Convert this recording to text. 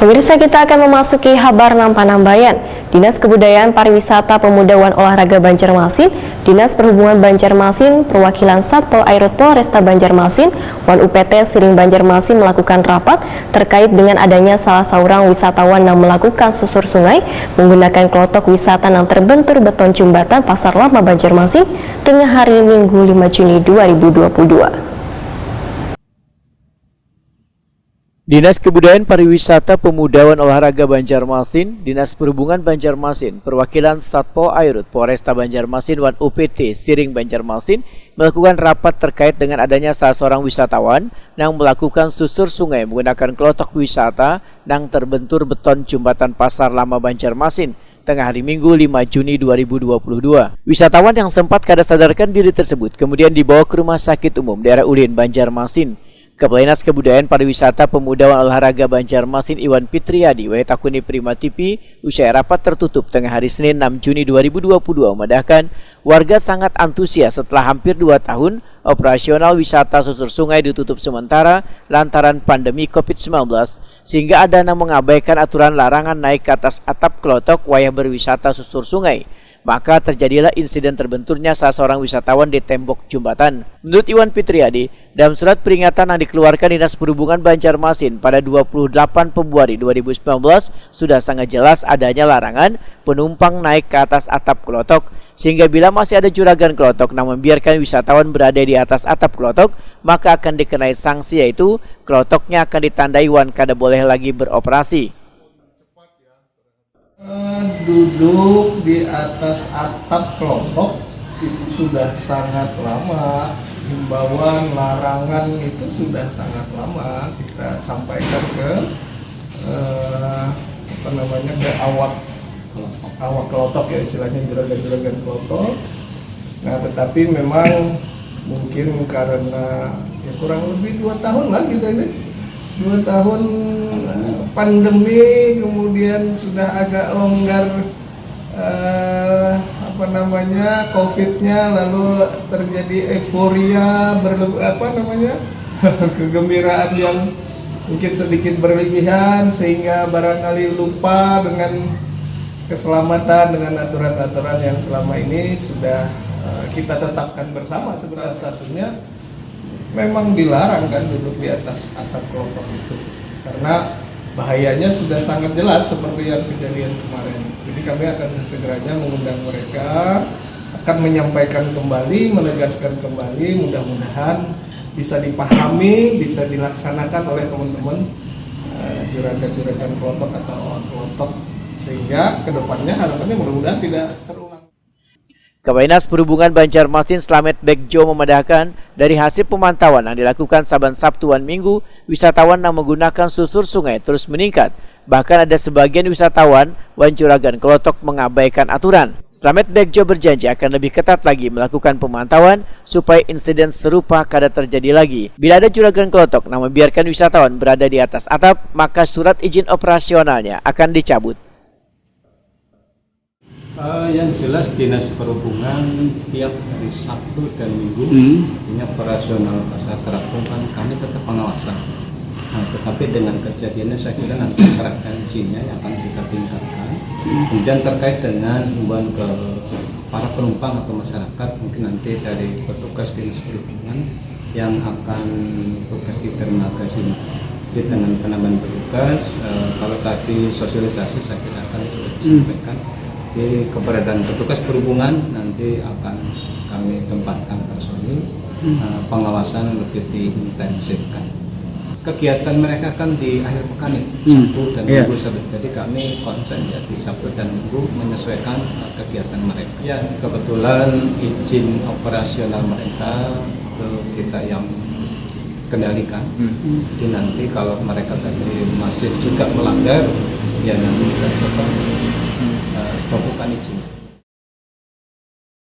Pemirsa, kita akan memasuki Habar Nampanambayan. Dinas Kebudayaan Pariwisata Pemuda dan Olahraga Banjarmasin, Dinas Perhubungan Banjarmasin, Perwakilan Satpol Airut Polresta Banjarmasin, Wan UPT Siring Banjarmasin melakukan rapat terkait dengan adanya salah seorang wisatawan yang melakukan susur sungai menggunakan klotok wisata yang terbentur beton jembatan Pasar Lama Banjarmasin tengah hari Minggu 5 Juni 2022. Dinas Kebudayaan Pariwisata Pemuda dan Olahraga Banjarmasin, Dinas Perhubungan Banjarmasin, Perwakilan Satpol Airut Polresta Banjarmasin Wan UPT Siring Banjarmasin melakukan rapat terkait dengan adanya salah seorang wisatawan yang melakukan susur sungai menggunakan klotok wisata yang terbentur beton jembatan Pasar Lama Banjarmasin tengah hari Minggu 5 Juni 2022. Wisatawan yang sempat kada sadarkan diri tersebut kemudian dibawa ke Rumah Sakit Umum Daerah Ulin Banjarmasin. Kepala Dinas Kebudayaan Pariwisata Pemuda dan Olahraga Banjarmasin Iwan Fitriadi Takuni Prima TV usai rapat tertutup tengah hari Senin 6 Juni 2022 memandahkan warga sangat antusias setelah hampir 2 tahun operasional wisata susur sungai ditutup sementara lantaran pandemi COVID-19 sehingga ada yang mengabaikan aturan larangan naik ke atas atap klotok wayah berwisata susur sungai. Maka terjadilah insiden terbenturnya salah seorang wisatawan di tembok jembatan. Menurut Iwan Fitriadi, dalam surat peringatan yang dikeluarkan Dinas Perhubungan Banjarmasin pada 28 Februari 2019 sudah sangat jelas adanya larangan penumpang naik ke atas atap klotok, sehingga bila masih ada juragan klotok yang membiarkan wisatawan berada di atas atap klotok, maka akan dikenai sanksi, yaitu klotoknya akan ditandai wan kada boleh lagi beroperasi. Duduk di atas atap klotok itu sudah sangat lama. Himbauan larangan itu sudah sangat lama kita sampaikan ke ke awak klotok, ya istilahnya juragan klotok. Nah, tetapi memang mungkin karena ya kurang lebih 2 tahun lah kita ini 2 tahun pandemi, kemudian sudah agak longgar COVID-nya, lalu terjadi euforia kegembiraan yang mungkin sedikit berlebihan sehingga barangkali lupa dengan keselamatan, dengan aturan-aturan yang selama ini sudah kita tetapkan bersama. Salah satunya memang dilarang kan duduk di atas atap klotok itu karena bahayanya sudah sangat jelas seperti yang kejadian kemarin. Jadi kami akan segeranya mengundang mereka, akan menyampaikan kembali, menegaskan kembali, mudah-mudahan bisa dipahami, bisa dilaksanakan oleh teman-teman juragan klotok atau awak klotok, sehingga kedepannya harapannya mudah-mudahan tidak terulang. Kepala Dinas Perhubungan Banjarmasin Slamet Bekjo memandahkan dari hasil pemantauan yang dilakukan saban Sabtu dan Minggu, wisatawan yang menggunakan susur sungai terus meningkat. Bahkan ada sebagian wisatawan wan juragan klotok mengabaikan aturan. Slamet Bekjo berjanji akan lebih ketat lagi melakukan pemantauan supaya insiden serupa kada terjadi lagi. Bila ada juragan klotok yang membiarkan wisatawan berada di atas atap, maka surat izin operasionalnya akan dicabut. Yang jelas Dinas Perhubungan tiap hari Sabtu dan Minggu artinya operasional pasar terapung kan kami tetap pengawasan. Nah, tetapi dengan kejadiannya saya kira nanti frekuensinya yang akan kita tingkatkan. Kemudian terkait dengan himbauan ke para penumpang atau masyarakat, mungkin nanti dari petugas Dinas Perhubungan yang akan tugas di dermaga sini. Jadi dengan penambahan petugas, kalau tadi sosialisasi saya kira akan disampaikan. Jadi keberadaan petugas perhubungan nanti akan kami tempatkan personil, pengawasan lebih diintensifkan. Kegiatan mereka kan di akhir pekan Sabtu dan Minggu, jadi kami konsen ya di Sabtu dan Minggu menyesuaikan kegiatan mereka. Ya kebetulan izin operasional mereka itu kita yang kendalikan. Jadi nanti kalau mereka tadi masih juga melanggar, ya nanti kita coba bukan izin.